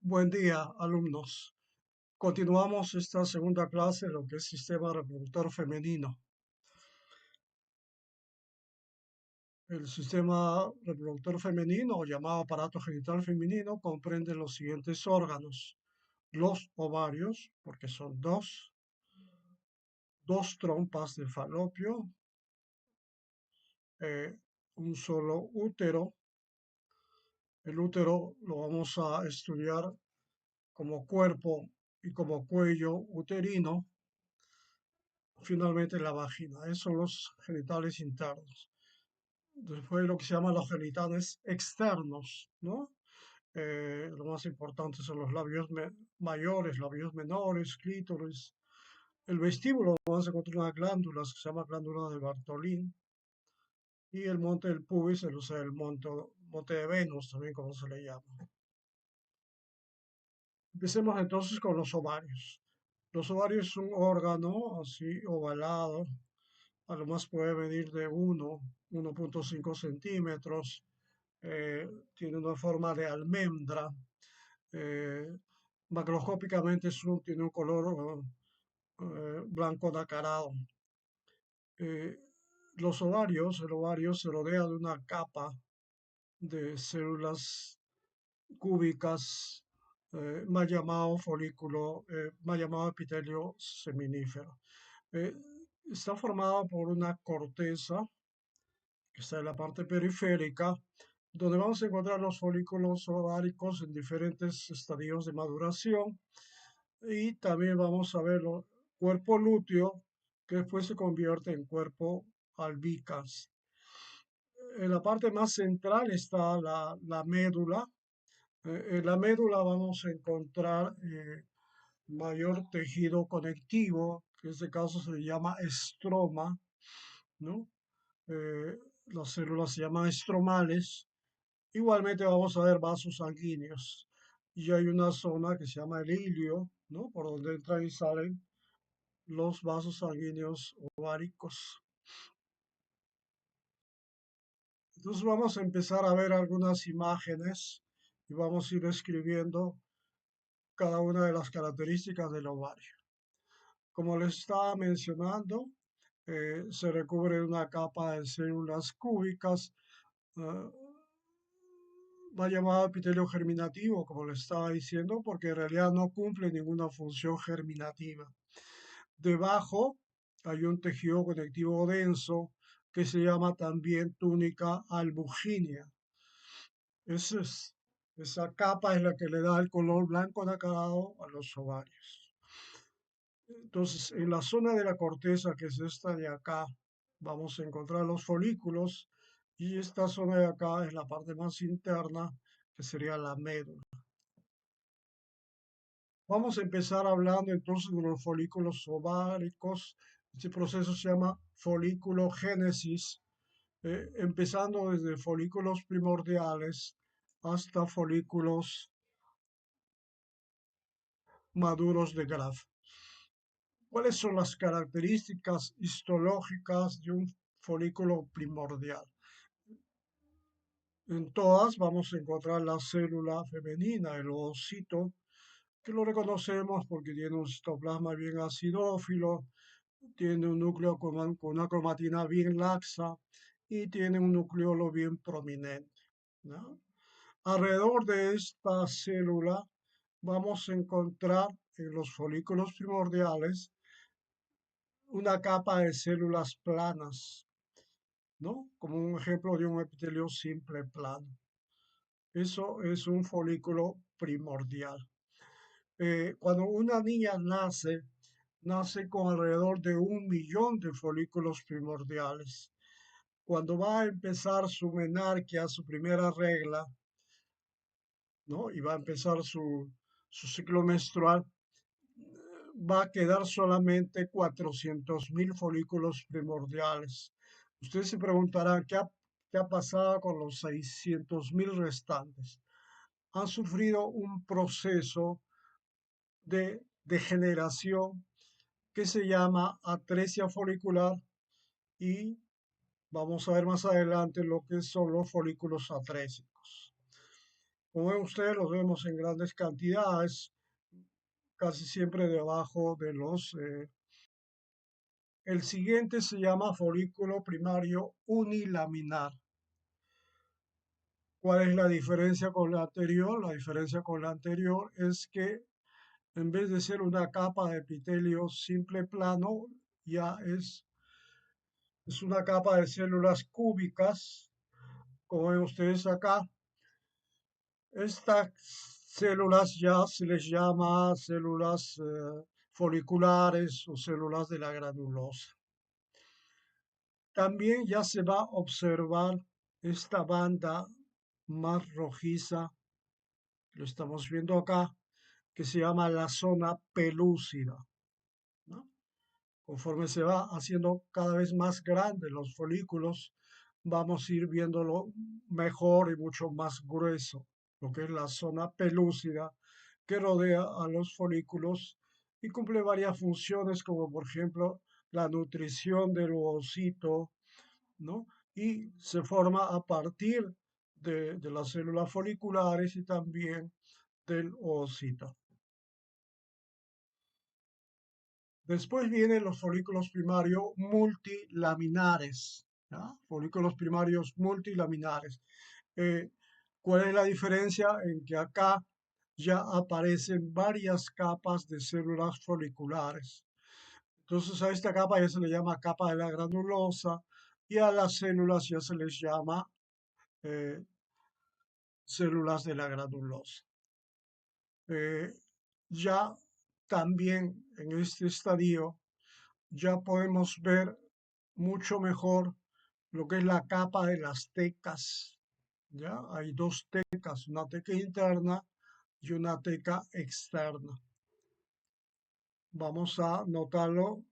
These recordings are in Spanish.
Buen día, alumnos. Continuamos esta segunda clase, lo que es sistema reproductor femenino. El sistema reproductor femenino, o llamado aparato genital femenino, comprende los siguientes órganos. Los ovarios, porque son dos trompas de falopio, eh, un solo útero. El útero lo vamos a estudiar como cuerpo y como cuello uterino. Finalmente la vagina. Esos son los genitales internos. Después lo que se llama los genitales externos, ¿no? Lo más importante son los labios mayores, labios menores, clítoris. El vestíbulo, vamos a encontrar unas glándulas que se llama glándula de Bartolín. Y el monte del pubis, el monte de Venus, también como se le llama. Empecemos entonces con los ovarios. Los ovarios es un órgano así ovalado, a lo más puede medir de 1,5 centímetros, tiene una forma de almendra, eh, macroscópicamente tiene un color blanco nacarado. Eh, el ovario se rodea de una capa de células cúbicas, más llamado folículo, más llamado epitelio seminífero. Eh, Está formado por una corteza que está en la parte periférica, donde vamos a encontrar los folículos ováricos en diferentes estadios de maduración y también vamos a ver el cuerpo lúteo que después se convierte en cuerpo albicans. En la parte más central está la médula. En la médula vamos a encontrar mayor tejido conectivo, que en este caso se le llama estroma, ¿no? Eh, las células se llaman estromales. Igualmente vamos a ver vasos sanguíneos. Y hay una zona que se llama el ilio, ¿no? Por donde entran y salen los vasos sanguíneos ováricos. Entonces vamos a empezar a ver algunas imágenes y vamos a ir escribiendo cada una de las características del ovario. Como les estaba mencionando, se recubre de una capa de células cúbicas, eh, va llamado epitelio germinativo, como le estaba diciendo, porque en realidad no cumple ninguna función germinativa. Debajo hay un tejido conectivo denso que se llama también túnica albuginea. Esa capa es la que le da el color blanco nacarado a los ovarios. Entonces, en la zona de la corteza, que es esta de acá, vamos a encontrar los folículos y esta zona de acá es la parte más interna, que sería la médula. Vamos a empezar hablando entonces de los folículos ováricos. Este proceso se llama folículogénesis, empezando desde folículos primordiales hasta folículos maduros de Graf. ¿Cuáles son las características histológicas de un folículo primordial? En todas vamos a encontrar la célula femenina, el ovocito, que lo reconocemos porque tiene un citoplasma bien acidófilo, tiene un núcleo con una cromatina bien laxa y tiene un nucleolo bien prominente, ¿no? Alrededor de esta célula vamos a encontrar en los folículos primordiales una capa de células planas, ¿no? Como un ejemplo de un epitelio simple plano. Eso es un folículo primordial. Cuando una niña nace con alrededor de 1 millón de folículos primordiales. Cuando va a empezar su menarquia, su primera regla, ¿no? Y va a empezar su ciclo menstrual, va a quedar solamente 400.000 folículos primordiales. Ustedes se preguntarán, qué ha pasado con los 600.000 restantes? Han sufrido un proceso de degeneración que se llama atresia folicular y vamos a ver más adelante lo que son los folículos atrésicos. Como ven ustedes, los vemos en grandes cantidades, casi siempre debajo de los... El siguiente se llama folículo primario unilaminar. ¿Cuál es la diferencia con la anterior? La diferencia con la anterior es que en vez de ser una capa de epitelio simple plano, ya es una capa de células cúbicas, como ven ustedes acá. Estas células ya se les llama células foliculares o células de la granulosa. También ya se va a observar esta banda más rojiza, lo estamos viendo acá, que se llama la zona pelúcida, ¿no? Conforme se va haciendo cada vez más grandes los folículos, vamos a ir viéndolo mejor y mucho más grueso, lo que es la zona pelúcida que rodea a los folículos y cumple varias funciones, como por ejemplo la nutrición del ovocito, ¿no? Y se forma a partir de las células foliculares y también del ovocito. Después vienen los folículos primarios multilaminares, ¿ya? Folículos primarios multilaminares. Eh, ¿Cuál es la diferencia? En que acá ya aparecen varias capas de células foliculares. Entonces a esta capa ya se le llama capa de la granulosa y a las células ya se les llama eh, células de la granulosa. Eh, ya también en este estadio ya podemos ver mucho mejor lo que es la capa de las tecas. ¿Ya? Hay dos tecas, una teca interna y una teca externa. Vamos a notarlo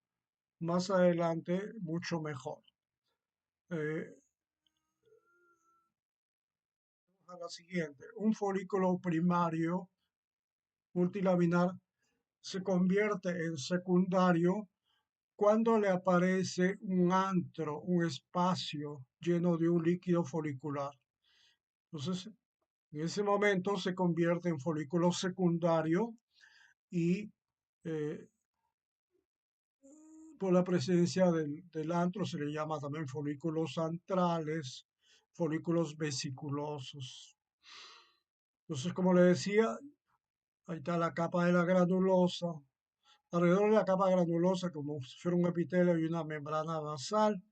más adelante mucho mejor. Eh, a la siguiente, un folículo primario multilaminar se convierte en secundario cuando le aparece un antro, un espacio lleno de un líquido folicular. Entonces, en ese momento se convierte en folículo secundario y eh, por la presencia del antro se le llama también folículos antrales, folículos vesiculosos. Entonces, como le decía, ahí está la capa de la granulosa. Alrededor de la capa granulosa, como si fuera un epitelio y una membrana basal,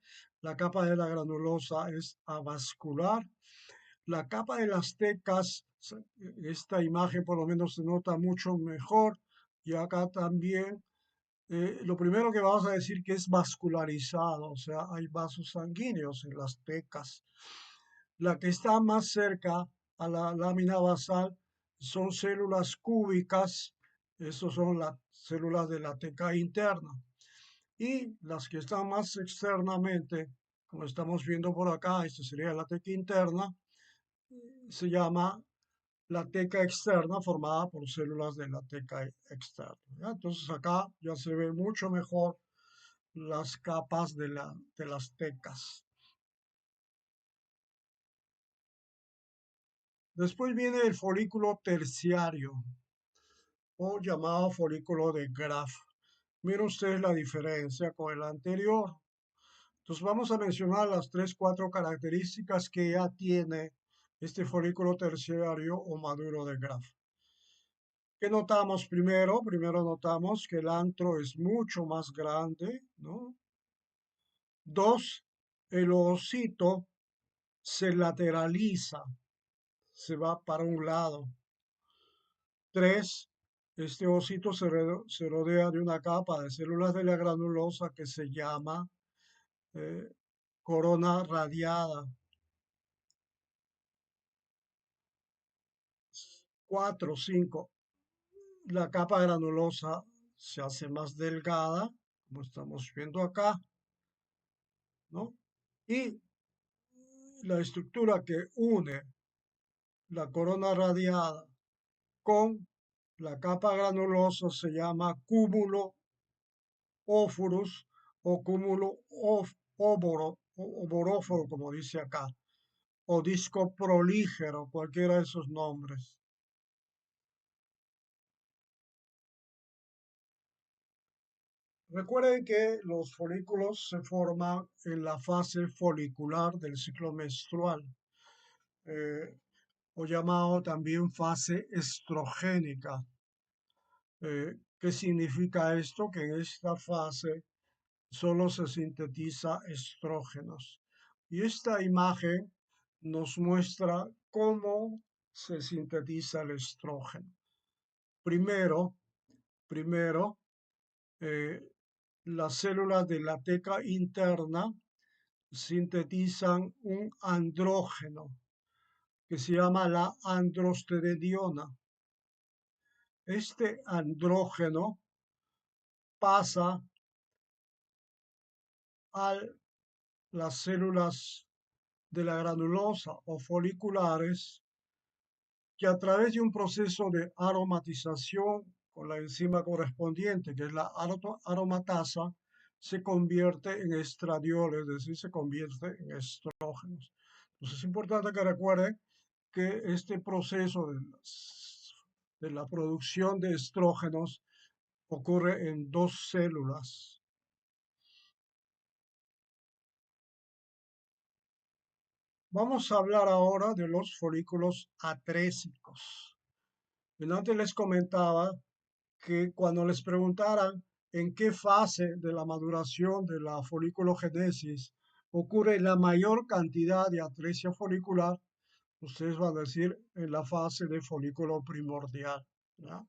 la capa de la granulosa es avascular. La capa de las tecas, esta imagen por lo menos se nota mucho mejor. Y acá también, lo primero que vamos a decir que es vascularizado, o sea, hay vasos sanguíneos en las tecas. La que está más cerca a la lámina basal son células cúbicas, esas son las células de la teca interna. Y las que están más externamente, como estamos viendo por acá, esta sería la teca interna, se llama la teca externa formada por células de la teca externa. ¿Ya? Entonces acá ya se ve mucho mejor las capas de las tecas. Después viene el folículo terciario o llamado folículo de Graf. Miren ustedes la diferencia con el anterior. Entonces vamos a mencionar las tres, cuatro características que ya tiene este folículo terciario o maduro de Graf. ¿Qué notamos primero? Primero notamos que el antro es mucho más grande, ¿no? Dos, el ovocito se lateraliza, se va para un lado. Tres, este ovocito se rodea de una capa de células de la granulosa que se llama eh, corona radiada. Cuatro, cinco, la capa granulosa se hace más delgada, como estamos viendo acá, ¿no? Y la estructura que une la corona radiada con la capa granulosa se llama cúmulo óforus o cúmulo oboróforo, como dice acá. o disco prolígero, cualquiera de esos nombres. Recuerden que los folículos se forman en la fase folicular del ciclo menstrual, eh, o llamado también fase estrogénica. ¿Qué significa esto? Que en esta fase solo se sintetiza estrógenos. Y esta imagen nos muestra cómo se sintetiza el estrógeno. Primero, primero eh, las células de la teca interna sintetizan un andrógeno que se llama la androstenediona. Este andrógeno pasa a las células de la granulosa o foliculares que a través de un proceso de aromatización con la enzima correspondiente, que es la aromatasa, se convierte en estradiol, es decir, se convierte en estrógenos. Entonces es importante que recuerden que este proceso de la producción de estrógenos ocurre en dos células. Vamos a hablar ahora de los folículos atrésicos. Antes les comentaba que cuando les preguntaran en qué fase de la maduración de la foliculogénesis ocurre la mayor cantidad de atresia folicular, ustedes van a decir en la fase de folículo primordial, ¿ya?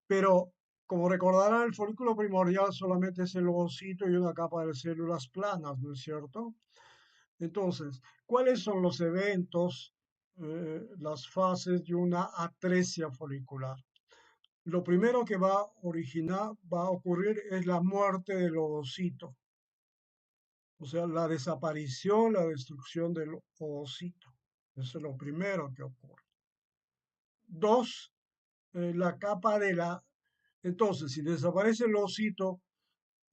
Pero como recordarán, el folículo primordial solamente es el ovocito y una capa de células planas, ¿no es cierto? Entonces, ¿cuáles son los eventos, las fases de una atresia folicular? Lo primero que va a originar, va a ocurrir es la muerte del ovocito, o sea, la desaparición, la destrucción del ovocito. Eso es lo primero que ocurre. Dos, la capa de la... Entonces, si desaparece el ovocito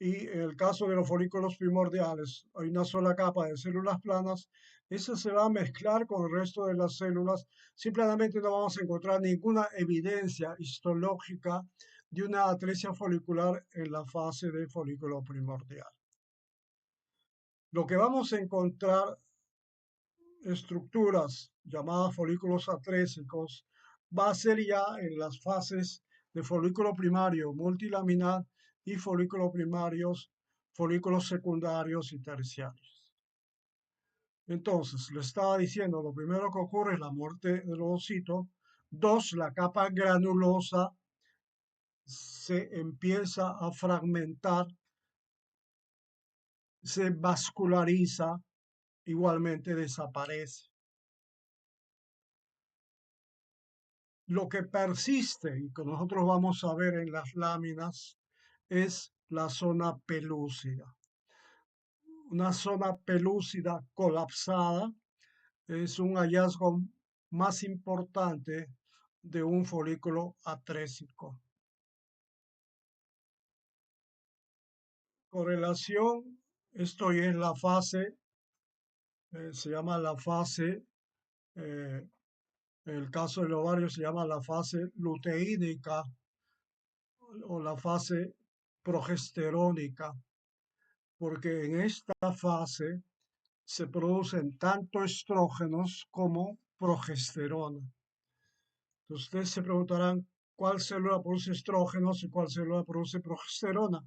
y en el caso de los folículos primordiales hay una sola capa de células planas, esa se va a mezclar con el resto de las células. Simplemente no vamos a encontrar ninguna evidencia histológica de una atresia folicular en la fase de folículo primordial. Lo que vamos a encontrar estructuras llamadas folículos atrésicos va a ser ya en las fases de folículo primario multilaminar y folículos primarios, folículos secundarios y terciarios. Entonces, le estaba diciendo, lo primero que ocurre es la muerte del ovocito. Dos, la capa granulosa se empieza a fragmentar, se vasculariza, igualmente desaparece. Lo que persiste y que nosotros vamos a ver en las láminas es la zona pelúcida. Una zona pelúcida colapsada es un hallazgo más importante de un folículo atrésico. Correlación, esto es la fase, se llama la fase, en el caso del ovario se llama la fase luteínica o la fase progesterónica, porque en esta fase se producen tanto estrógenos como progesterona. Entonces ustedes se preguntarán cuál célula produce estrógenos y cuál célula produce progesterona.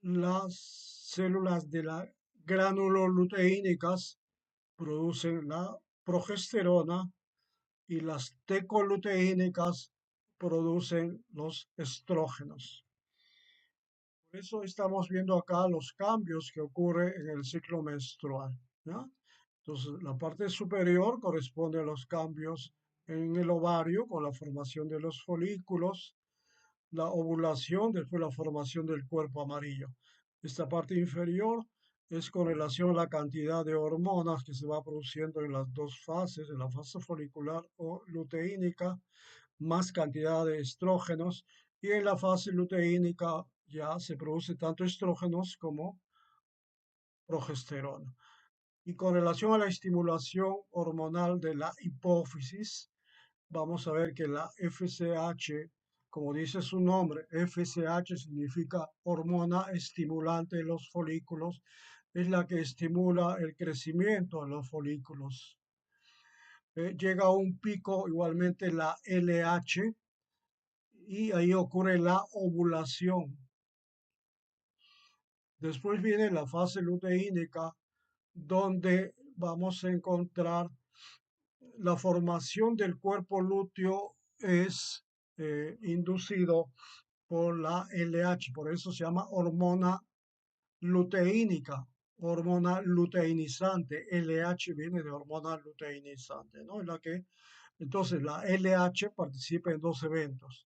Las células de la granuloluteínicas producen la progesterona y las tecoluteínicas producen los estrógenos. Por eso estamos viendo acá los cambios que ocurren en el ciclo menstrual, ¿ya? Entonces, la parte superior corresponde a los cambios en el ovario con la formación de los folículos, la ovulación, después la formación del cuerpo amarillo. Esta parte inferior es con relación a la cantidad de hormonas que se va produciendo en las dos fases, en la fase folicular o luteínica, más cantidad de estrógenos, y en la fase luteínica ya se produce tanto estrógenos como progesterona. Y con relación a la estimulación hormonal de la hipófisis, vamos a ver que la FSH, como dice su nombre, FSH significa hormona estimulante de los folículos, es la que estimula el crecimiento de los folículos. Llega a un pico igualmente la LH y ahí ocurre la ovulación. Después viene la fase luteínica, donde vamos a encontrar la formación del cuerpo lúteo es inducido por la LH, por eso se llama hormona luteínica, hormona luteinizante. LH viene de hormona luteinizante, ¿no? Entonces la LH participa en dos eventos,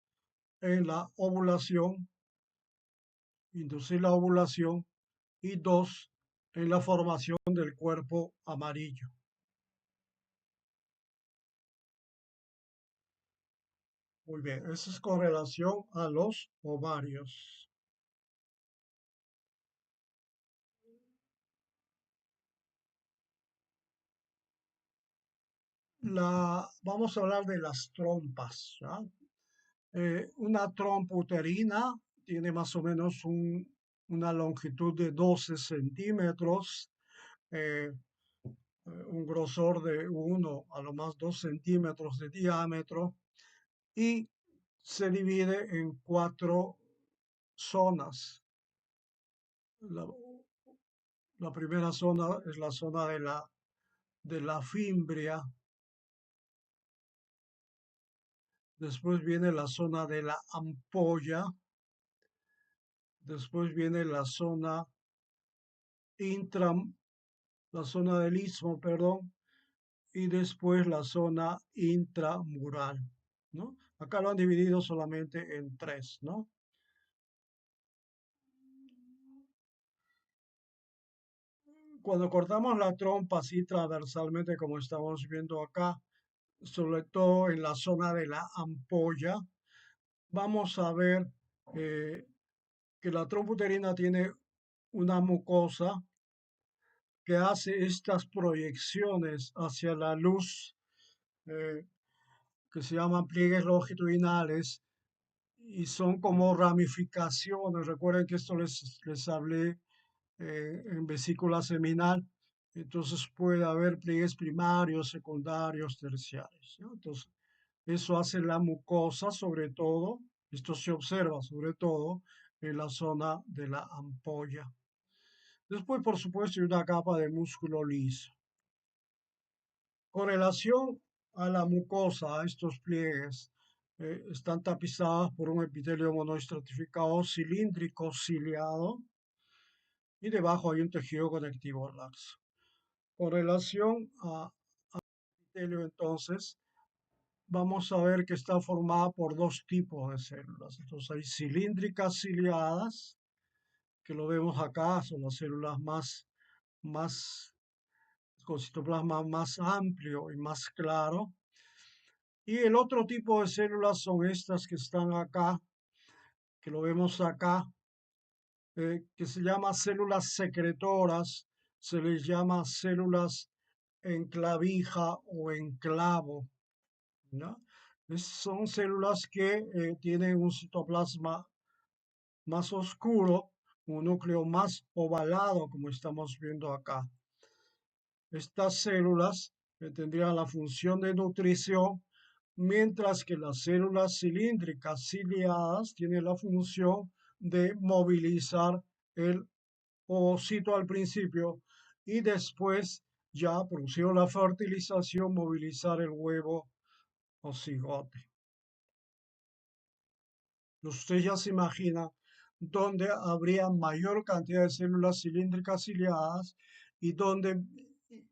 en la ovulación, inducir la ovulación, y dos, en la formación del cuerpo amarillo. Muy bien, eso es con relación a los ovarios. Vamos a hablar de las trompas, ¿ya? Una trompa uterina tiene más o menos una longitud de 12 centímetros, eh, un grosor de 1 a lo más 2 centímetros de diámetro y se divide en cuatro zonas. La, la primera zona es la zona de la fimbria, después viene la zona de la ampolla, después viene intra, la zona del istmo, perdón, y después la zona intramural, ¿no? Acá lo han dividido solamente en tres, ¿no? Cuando cortamos la trompa así transversalmente, como estamos viendo acá, sobre todo en la zona de la ampolla, vamos a ver eh, que la trompa uterina tiene una mucosa que hace estas proyecciones hacia la luz, eh, que se llaman pliegues longitudinales, y son como ramificaciones. Recuerden que esto les hablé en vesícula seminal. Entonces puede haber pliegues primarios, secundarios, terciarios, ¿no? Entonces, eso hace la mucosa, sobre todo, esto se observa sobre todo en la zona de la ampolla. Después, por supuesto, hay una capa de músculo liso. Con relación a la mucosa, a estos pliegues, están tapizadas por un epitelio monoestratificado cilíndrico ciliado y debajo hay un tejido conectivo laxo. Con relación a epitelio, entonces, vamos a ver que está formada por dos tipos de células. Entonces, hay cilíndricas ciliadas, que lo vemos acá, son las células más con citoplasma más amplio y más claro. Y el otro tipo de células son estas que están acá, que lo vemos acá, que se llama células secretoras, se les llama células en clavija o en clavo, ¿no? Son células que tienen un citoplasma más oscuro, un núcleo más ovalado, como estamos viendo acá. Estas células tendrían la función de nutrición, mientras que las células cilíndricas ciliadas tienen la función de movilizar el ovocito al principio y después, ya producido la fertilización, movilizar el huevo o cigote. Usted ya se imagina dónde habría mayor cantidad de células cilíndricas ciliadas y dónde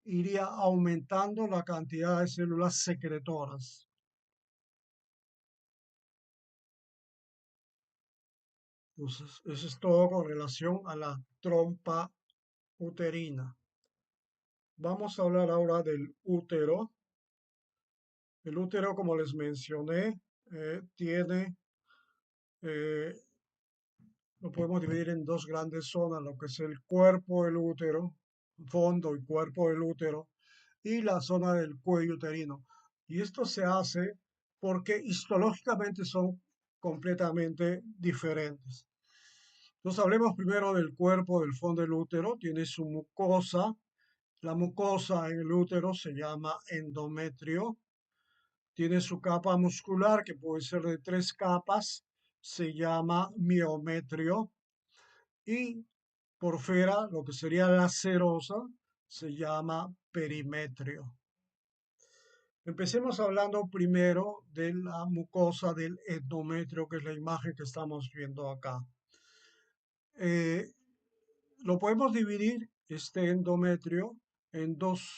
iría aumentando la cantidad de células secretoras. Entonces, eso es todo con relación a la trompa uterina. Vamos a hablar ahora del útero. El útero, como les mencioné, tiene, eh, lo podemos dividir en dos grandes zonas, lo que es el cuerpo del útero fondo y cuerpo del útero y la zona del cuello uterino. Y esto se hace porque histológicamente son completamente diferentes. Entonces hablemos primero del cuerpo del fondo del útero. Tiene su mucosa. La mucosa en el útero se llama endometrio. Tiene su capa muscular, que puede ser de 3 capas, se llama miometrio. Y por fuera, lo que sería la serosa, se llama perimetrio. Empecemos hablando primero de la mucosa del endometrio, que es la imagen que estamos viendo acá. Eh, lo podemos dividir, este endometrio, en dos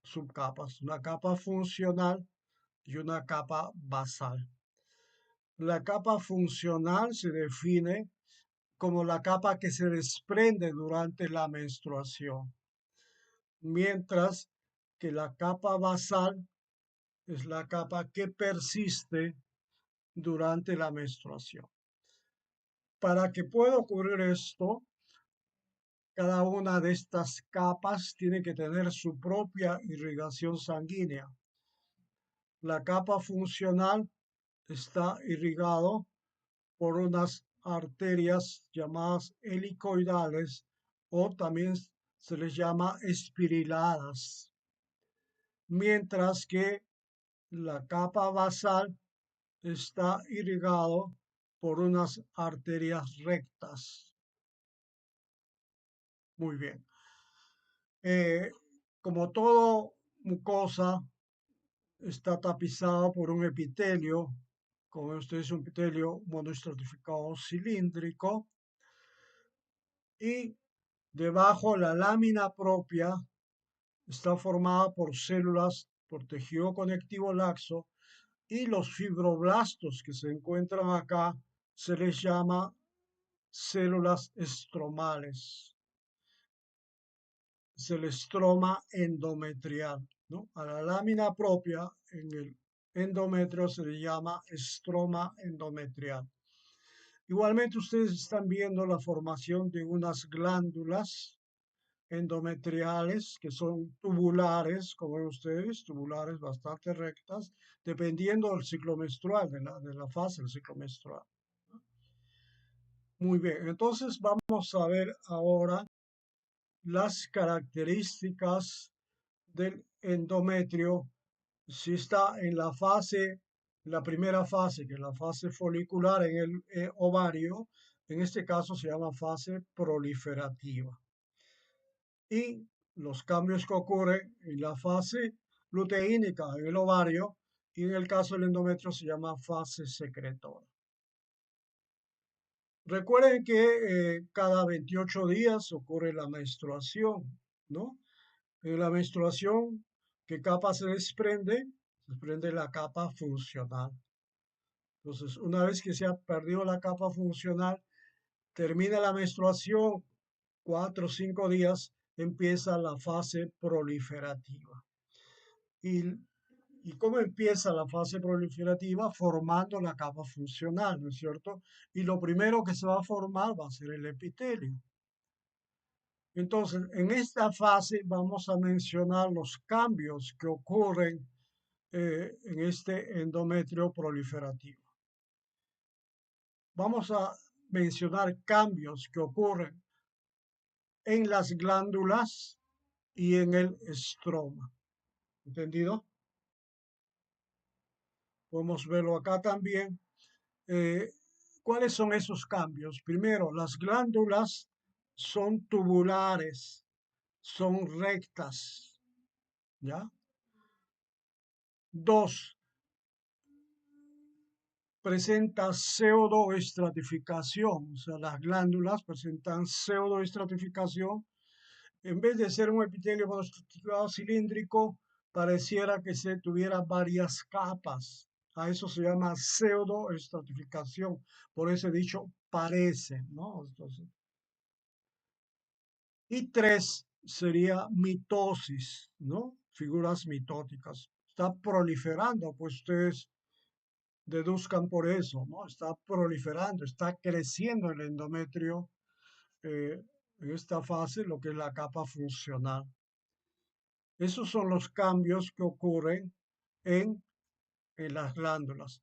subcapas, una capa funcional y una capa basal. La capa funcional se define como la capa que se desprende durante la menstruación, mientras que la capa basal es la capa que persiste durante la menstruación. Para que pueda ocurrir esto, cada una de estas capas tiene que tener su propia irrigación sanguínea. La capa funcional está irrigado por unas arterias llamadas helicoidales o también se les llama espiriladas, mientras que la capa basal está irrigado por unas arterias rectas. Muy bien. Eh, como todo mucosa, está tapizado por un epitelio, como ustedes, un epitelio monoestratificado cilíndrico, y debajo la lámina propia está formada por células, por tejido conectivo laxo, y los fibroblastos que se encuentran acá se les llama células estromales. Es el estroma endometrial, ¿no? A la lámina propia en el endometrio se le llama estroma endometrial. Igualmente ustedes están viendo la formación de unas glándulas endometriales que son tubulares, como ven ustedes, tubulares bastante rectas, dependiendo del ciclo menstrual, de la fase del ciclo menstrual. Muy bien, entonces vamos a ver ahora las características del endometrio. Si está en la primera fase, que es la fase folicular en el ovario, en este caso se llama fase proliferativa. Y los cambios que ocurren en la fase luteínica en el ovario y en el caso del endometrio se llama fase secretora. Recuerden que cada 28 días ocurre la menstruación, ¿no? En la menstruación, ¿qué capa se desprende? Se desprende la capa funcional. Entonces, una vez que se ha perdido la capa funcional, termina la menstruación, 4 o 5 días, empieza la fase proliferativa. ¿Y, y cómo empieza la fase proliferativa? Formando la capa funcional, ¿no es cierto? Y lo primero que se va a formar va a ser el epitelio. Entonces, en esta fase vamos a mencionar los cambios que ocurren en este endometrio proliferativo. Vamos a mencionar cambios que ocurren en las glándulas y en el estroma. ¿Entendido? Podemos verlo acá también. Eh, ¿Cuáles son esos cambios? Primero, las glándulas son tubulares, son rectas, ¿ya? Dos, presenta pseudoestratificación, o sea, las glándulas presentan pseudoestratificación. En vez de ser un epitelio monoestratificado cilíndrico, pareciera que se tuviera varias capas. A eso se llama pseudoestratificación. Por eso he dicho parece, ¿no? Entonces, y tres sería mitosis, ¿no? Figuras mitóticas. Está proliferando, pues ustedes deduzcan por eso, ¿no? Está proliferando, está creciendo el endometrio, eh, en esta fase lo que es la capa funcional. Esos son los cambios que ocurren en, en las glándulas.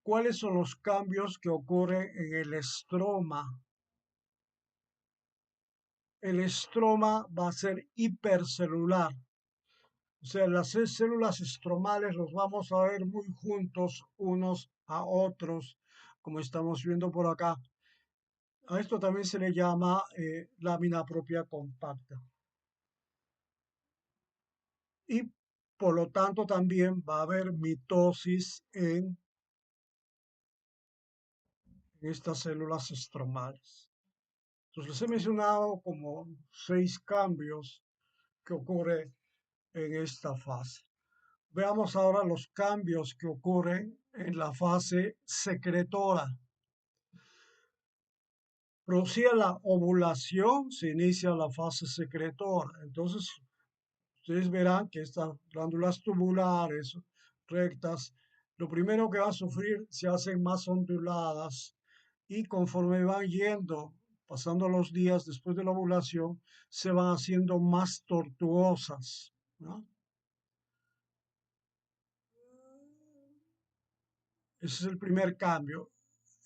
¿Cuáles son los cambios que ocurren en el estroma? El estroma va a ser hipercelular. O sea, las células estromales los vamos a ver muy juntos unos a otros, como estamos viendo por acá. A esto también se le llama lámina propia compacta. Y por lo tanto también va a haber mitosis en estas células estromales. Entonces les he mencionado como 6 cambios que ocurren en esta fase. Veamos ahora los cambios que ocurren en la fase secretora. Producida la ovulación, se inicia la fase secretora. Entonces, ustedes verán que estas glándulas tubulares rectas, lo primero que van a sufrir se hacen más onduladas y conforme van yendo, pasando los días después de la ovulación, se van haciendo más tortuosas, ¿no? Ese es el primer cambio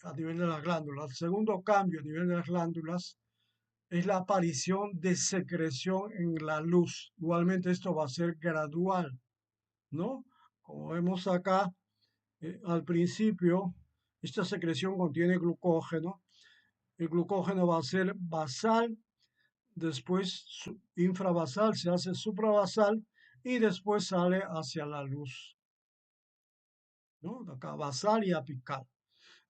a nivel de las glándulas. El segundo cambio a nivel de las glándulas es la aparición de secreción en la luz. Igualmente esto va a ser gradual, ¿no? Como vemos acá, al principio, esta secreción contiene glucógeno. El glucógeno va a ser basal, después infravasal, se hace supravasal y después sale hacia la luz, ¿no? De acá, basal y apical.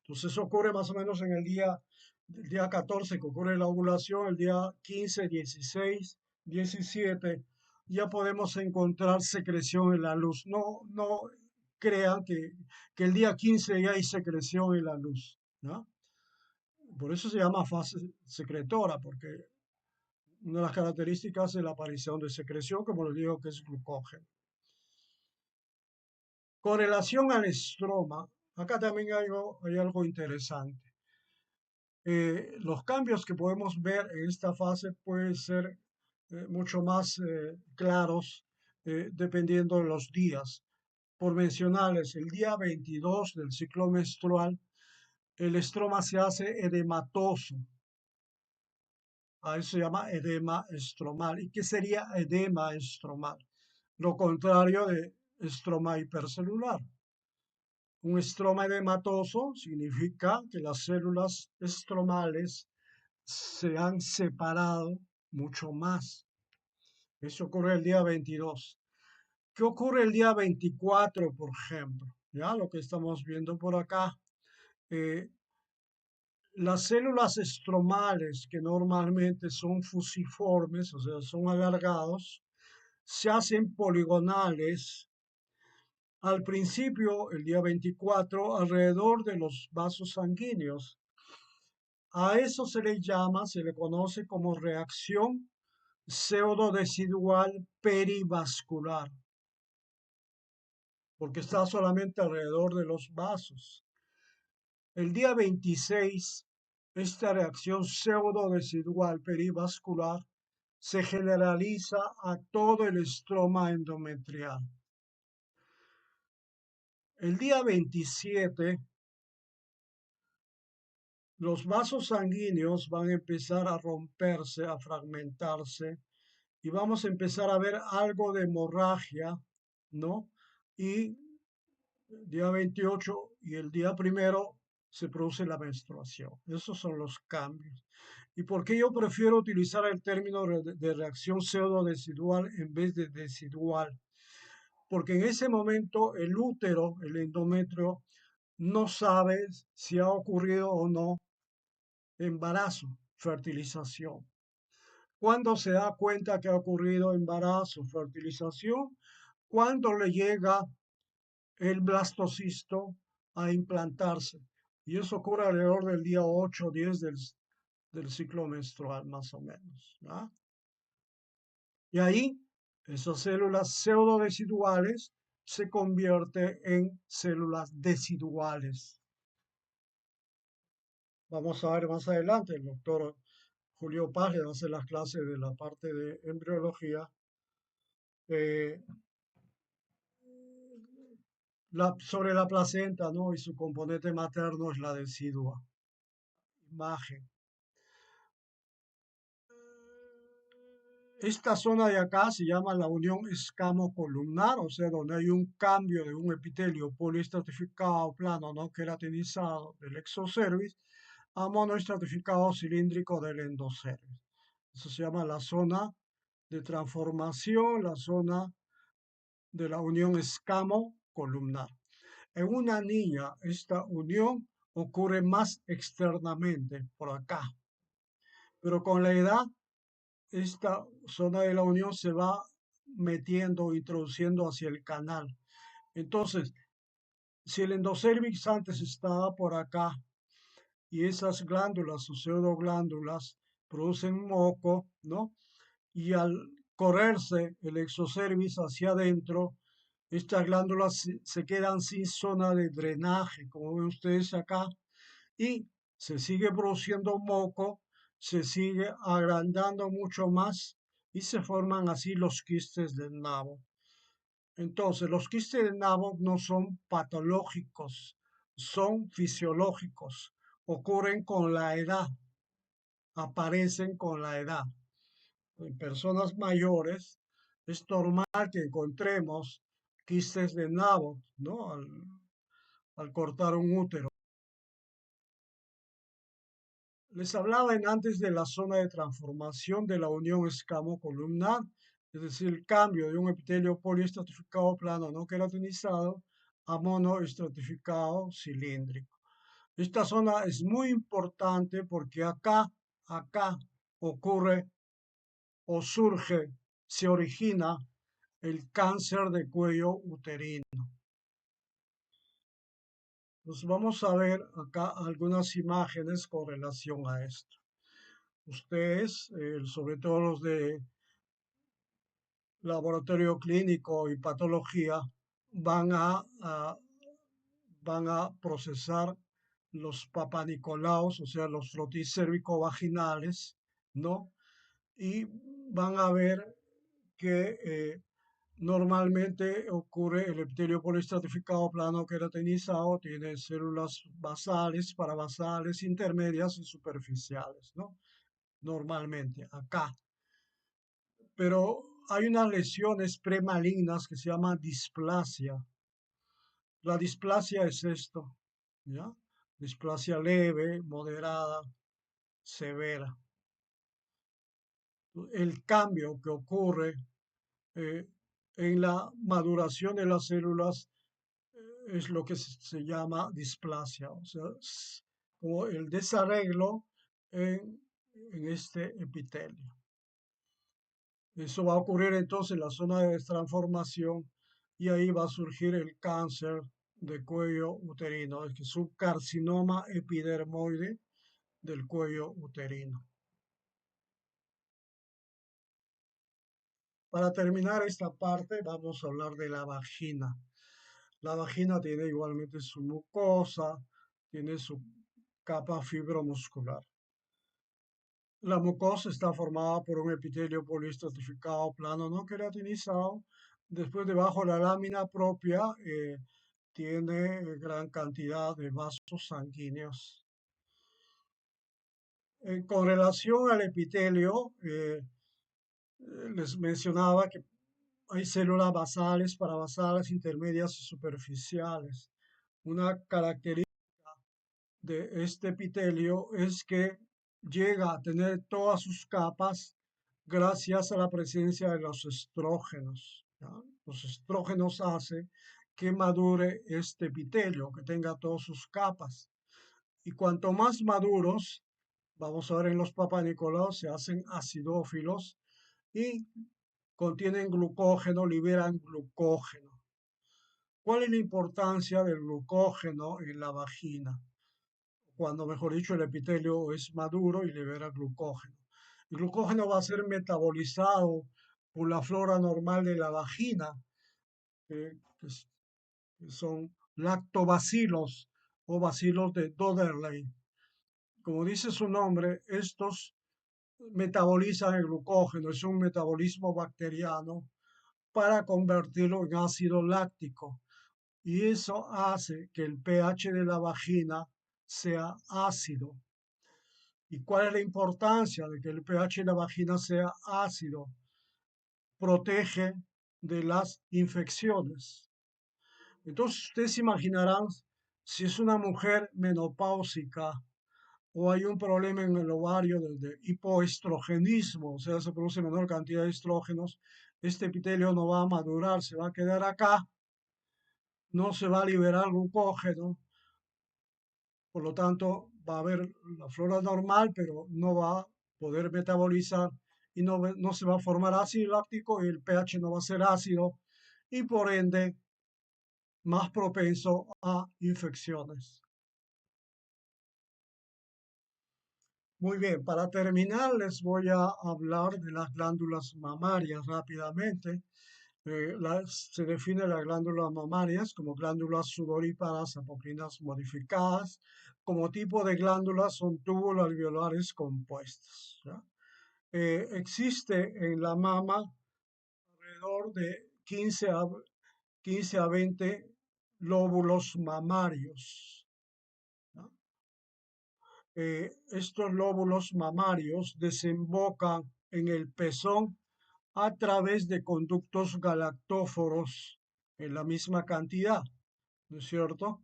Entonces eso ocurre más o menos en el día 14 que ocurre la ovulación, el día 15, 16, 17, ya podemos encontrar secreción en la luz. No, no crean que el día 15 ya hay secreción en la luz, ¿no? Por eso se llama fase secretora, porque una de las características es la aparición de secreción, como les digo, que es glucógeno. Con relación al estroma, acá también hay algo interesante. Los cambios que podemos ver en esta fase pueden ser mucho más claros dependiendo de los días. Por mencionarles, el día 22 del ciclo menstrual, el estroma se hace edematoso. A eso se llama edema estromal. ¿Y qué sería edema estromal? Lo contrario de estroma hipercelular. Un estroma edematoso significa que las células estromales se han separado mucho más. Eso ocurre el día 22. ¿Qué ocurre el día 24, por ejemplo? Ya lo que estamos viendo por acá. Eh, las células estromales, que normalmente son fusiformes, o sea, son alargados, se hacen poligonales al principio, el día 24, alrededor de los vasos sanguíneos. A eso se le conoce como reacción pseudodesidual perivascular, porque está solamente alrededor de los vasos. El día 26, esta reacción pseudodesidual perivascular se generaliza a todo el estroma endometrial. El día 27, los vasos sanguíneos van a empezar a romperse, a fragmentarse, y vamos a empezar a ver algo de hemorragia, ¿no? Y el día 28 y el día primero se produce la menstruación. Esos son los cambios. ¿Y por qué yo prefiero utilizar el término de reacción pseudodesidual en vez de decidual? Porque en ese momento el útero, el endometrio, no sabe si ha ocurrido o no embarazo, fertilización. ¿Cuándo se da cuenta que ha ocurrido embarazo, fertilización? Cuando le llega el blastocisto a implantarse. Y eso ocurre alrededor del día 8 o 10 del ciclo menstrual, más o menos, ¿no? Y ahí esas células pseudodesiduales se convierten en células deciduales. Vamos a ver más adelante, el doctor Julio Paz le va a hacer las clases de la parte de embriología. eh, Sobre la placenta, ¿no? Y su componente materno es la decidua. Imagen. Esta zona de acá se llama la unión escamocolumnar, o sea, donde hay un cambio de un epitelio poliestratificado plano no queratinizado del exocervix a monoestratificado cilíndrico del endocervix. Eso se llama la zona de transformación, la zona de la unión escamo-columnar. En una niña, esta unión ocurre más externamente, por acá, pero con la edad, esta zona de la unión se va metiendo, introduciendo hacia el canal. Entonces, si el endocervix antes estaba por acá y esas glándulas o pseudoglándulas producen moco, ¿no? Y al correrse el exocervix hacia adentro, estas glándulas se quedan sin zona de drenaje, como ven ustedes acá, y se sigue produciendo moco, se sigue agrandando mucho más y se forman así los quistes del nabo. Entonces, los quistes del nabo no son patológicos, son fisiológicos, ocurren con la edad, aparecen con la edad. En personas mayores es normal que encontremos quistes de nabo, ¿no? Al cortar un útero. Les hablaba en antes de la zona de transformación de la unión escamo-columnar, es decir, el cambio de un epitelio poliestratificado plano no queratinizado a monoestratificado cilíndrico. Esta zona es muy importante porque acá ocurre o surge, se origina el cáncer de cuello uterino. Pues vamos a ver acá algunas imágenes con relación a esto. Ustedes, sobre todo los de laboratorio clínico y patología, van van a procesar los papanicolaos, o sea, los frotis cérvico-vaginales, ¿no? Y van a ver que normalmente ocurre el epitelio poliestratificado plano queratinizado, tiene células basales, parabasales, intermedias y superficiales, ¿no? Normalmente, acá. Pero hay unas lesiones premalignas que se llaman displasia. La displasia es esto, ¿ya? Displasia leve, moderada, severa. El cambio que ocurre eh, en la maduración de las células es lo que se llama displasia, o sea, es como el desarreglo en este epitelio. Eso va a ocurrir entonces en la zona de transformación y ahí va a surgir el cáncer de cuello uterino, que es un carcinoma epidermoide del cuello uterino. Para terminar esta parte, vamos a hablar de la vagina. La vagina tiene igualmente su mucosa, tiene su capa fibromuscular. La mucosa está formada por un epitelio poliestratificado plano no queratinizado. Después, debajo de la lámina propia, tiene gran cantidad de vasos sanguíneos. Con relación al epitelio, les mencionaba que hay células basales, parabasales, intermedias y superficiales. Una característica de este epitelio es que llega a tener todas sus capas gracias a la presencia de los estrógenos, ¿ya? Los estrógenos hacen que madure este epitelio, que tenga todas sus capas. Y cuanto más maduros, vamos a ver en los papanicolaos, se hacen acidófilos y contienen glucógeno, liberan glucógeno. ¿Cuál es la importancia del glucógeno en la vagina? Cuando, mejor dicho, el epitelio es maduro y libera glucógeno. El glucógeno va a ser metabolizado por la flora normal de la vagina, que son lactobacilos o bacilos de Dodderley. Como dice su nombre, estos metabolizan el glucógeno, es un metabolismo bacteriano para convertirlo en ácido láctico. Y eso hace que el pH de la vagina sea ácido. ¿Y cuál es la importancia de que el pH de la vagina sea ácido? Protege de las infecciones. Entonces, ustedes se imaginarán si es una mujer menopáusica o hay un problema en el ovario de hipoestrogenismo, o sea, se produce menor cantidad de estrógenos, este epitelio no va a madurar, se va a quedar acá, no se va a liberar glucógeno, por lo tanto va a haber la flora normal, pero no va a poder metabolizar y no se va a formar ácido láctico y el pH no va a ser ácido y por ende más propenso a infecciones. Muy bien, para terminar les voy a hablar de las glándulas mamarias rápidamente. Se define las glándulas mamarias como glándulas sudoríparas apocrinas modificadas. Como tipo de glándulas son túbulos alveolares compuestos. ¿Ya? Existe en la mama alrededor de 15 a 20 lóbulos mamarios. ¿Ya? Estos lóbulos mamarios desembocan en el pezón a través de conductos galactóforos en la misma cantidad, ¿no es cierto?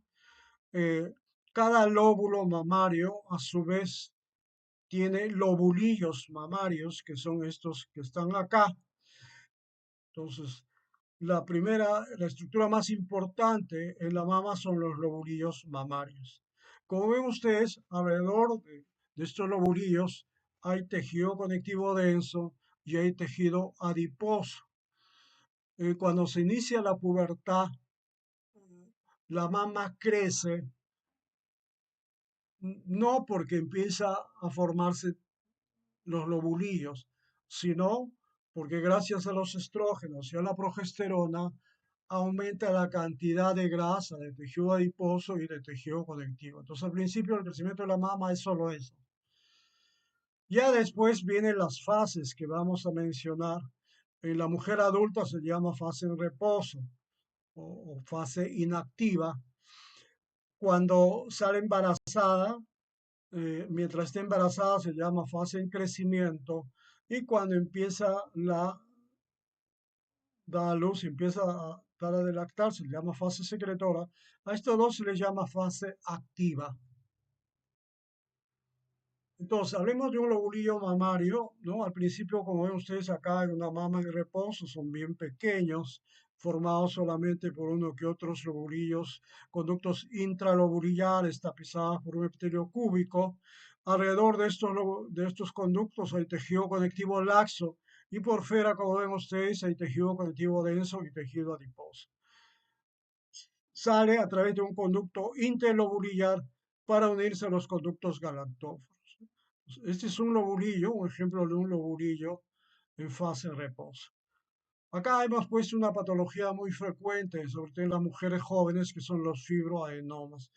Eh, Cada lóbulo mamario, a su vez, tiene lobulillos mamarios, que son estos que están acá. Entonces, la estructura más importante en la mama son los lobulillos mamarios. Como ven ustedes, alrededor de estos lobulillos hay tejido conectivo denso y hay tejido adiposo. Cuando se inicia la pubertad, la mama crece, no porque empieza a formarse los lobulillos, sino porque gracias a los estrógenos y a la progesterona aumenta la cantidad de grasa, de tejido adiposo y de tejido conectivo. Entonces, al principio, el crecimiento de la mama es solo eso. Ya después vienen las fases que vamos a mencionar. En la mujer adulta se llama fase en reposo o fase inactiva. Cuando sale embarazada, mientras está embarazada se llama fase en crecimiento y cuando empieza da a luz, empieza a dar a lactar, se llama fase secretora. A estos dos se les llama fase activa. Entonces, hablemos de un lobulillo mamario, ¿no? Al principio, como ven ustedes acá, hay una mama en reposo, son bien pequeños, formados solamente por uno que otros lobulillos, conductos intralobulillares tapizados por un epitelio cúbico. Alrededor de estos conductos hay tejido conectivo laxo y por fuera, como ven ustedes, hay tejido conectivo denso y tejido adiposo. Sale a través de un conducto interlobulillar para unirse a los conductos galactóforos. Este es un lobulillo, un ejemplo de un lobulillo en fase de reposo. Acá hemos puesto una patología muy frecuente, sobre todo en las mujeres jóvenes, que son los fibroadenomas.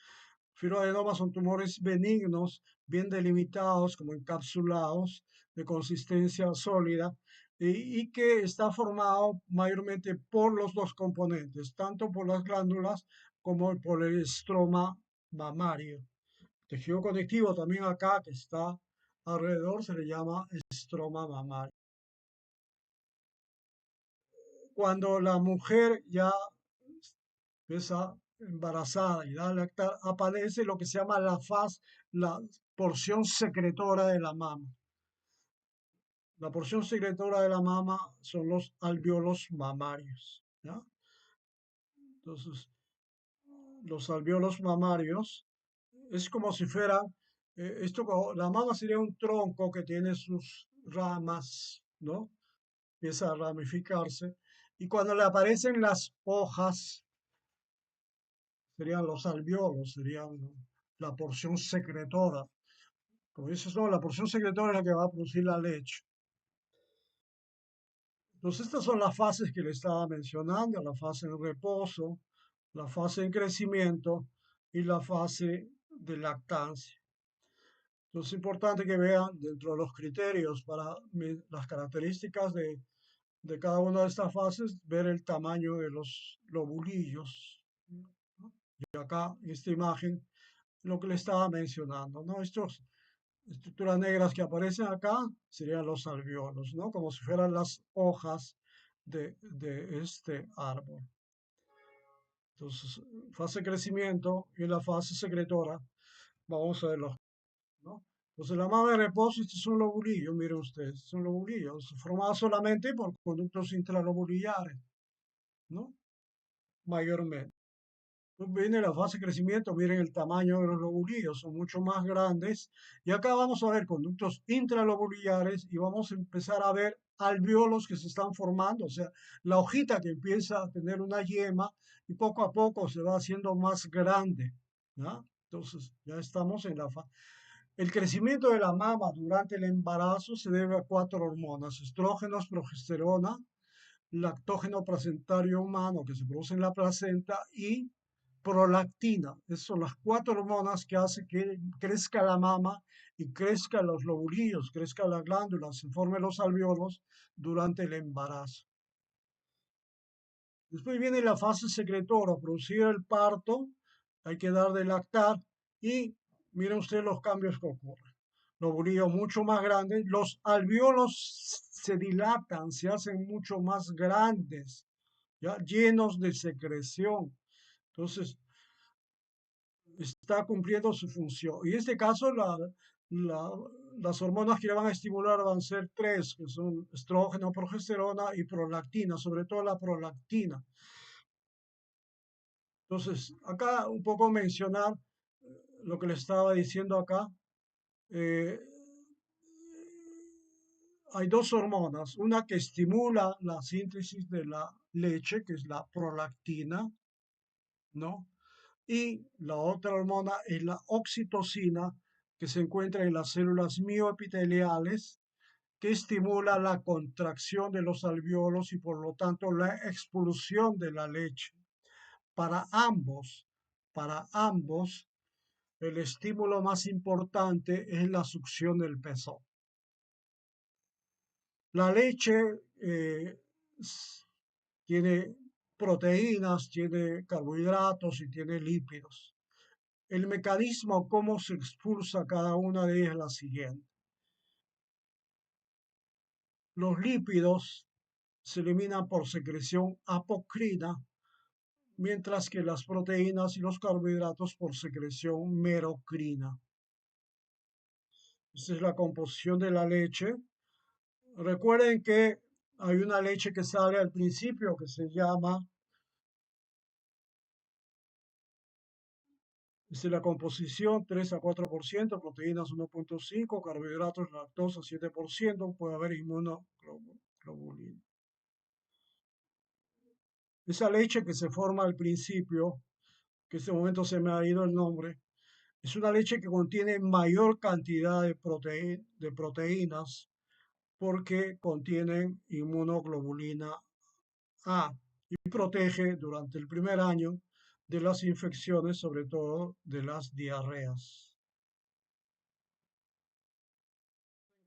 Fibroadenomas son tumores benignos, bien delimitados, como encapsulados, de consistencia sólida, y que está formado mayormente por los dos componentes, tanto por las glándulas como por el estroma mamario. Tejido conectivo también acá que está alrededor se le llama estroma mamario. Cuando la mujer ya empieza embarazada y da a lactar, aparece lo que se llama la porción secretora de la mama. La porción secretora de la mama son los alvéolos mamarios. ¿Ya? Entonces, los alvéolos mamarios es como si fuera, la mama sería un tronco que tiene sus ramas, ¿no? Empieza a ramificarse. Y cuando le aparecen las hojas, serían los alvéolos, serían la porción secretora. Como dices, no, la porción secretora es la que va a producir la leche. Entonces, estas son las fases que le estaba mencionando, la fase en reposo, la fase en crecimiento y la fase de lactancia. Entonces es importante que vean dentro de los criterios para las características de cada una de estas fases, ver el tamaño de los lobulillos, ¿no? Y acá, en esta imagen, lo que le estaba mencionando, ¿no? Estas estructuras negras que aparecen acá serían los alvéolos, ¿no? Como si fueran las hojas de este árbol. Entonces, fase de crecimiento y la fase secretora, vamos a verlo, ¿no? Entonces, la mama de reposo, este es un lobulillo, miren ustedes, es un lobulillo, formado solamente por conductos intralobulillares, ¿no? Mayormente. Pues viene la fase de crecimiento, miren el tamaño de los lobulillos, son mucho más grandes. Y acá vamos a ver conductos intralobulillares y vamos a empezar a ver alvéolos que se están formando, o sea, la hojita que empieza a tener una yema y poco a poco se va haciendo más grande, ¿ya? Entonces, ya estamos en la fase. El crecimiento de la mama durante el embarazo se debe a cuatro hormonas: estrógenos, progesterona, lactógeno placentario humano que se produce en la placenta y prolactina. Esas son las cuatro hormonas que hacen que crezca la mama y crezcan los lobulillos, crezcan las glándulas, se formen los alvéolos durante el embarazo. Después viene la fase secretora, producir el parto, hay que dar de lactar y miren ustedes los cambios que ocurren. Lobulillos mucho más grandes, los alvéolos se dilatan, se hacen mucho más grandes, ya llenos de secreción. Entonces, está cumpliendo su función. Y en este caso, la- las hormonas que le van a estimular van a ser tres, que son estrógeno, progesterona y prolactina, sobre todo la prolactina. Entonces, acá un poco mencionar lo que le estaba diciendo acá. eh, Hay dos hormonas, una que estimula la síntesis de la leche, que es la prolactina, ¿no? Y la otra hormona es la oxitocina, que se encuentra en las células mioepiteliales, que estimula la contracción de los alvéolos y por lo tanto la expulsión de la leche. Para ambos, para ambos, el estímulo más importante es la succión del pezón. La leche eh, tiene proteínas, tiene carbohidratos y tiene lípidos. El mecanismo, cómo se expulsa cada una de ellas es la siguiente. Los lípidos se eliminan por secreción apocrina, mientras que las proteínas y los carbohidratos por secreción merocrina. Esta es la composición de la leche. Recuerden que hay una leche que sale al principio que se llama, esta es la composición, 3 a 4%, proteínas 1,5%, carbohidratos, lactosa 7%, puede haber inmunoglobulina. Esa leche que se forma al principio, que en este momento se me ha ido el nombre, es una leche que contiene mayor cantidad de proteínas porque contienen inmunoglobulina A y protege durante el primer año de las infecciones, sobre todo de las diarreas.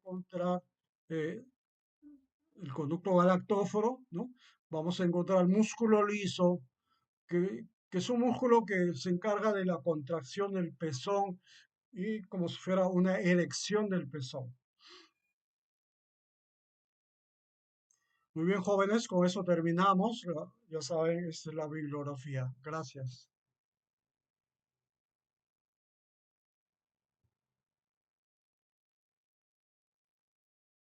Encontrar eh, el conducto galactóforo, ¿no? Vamos a encontrar músculo liso, que es un músculo que se encarga de la contracción del pezón y como si fuera una erección del pezón. Muy bien, jóvenes, con eso terminamos. Ya saben, esta es la bibliografía. Gracias.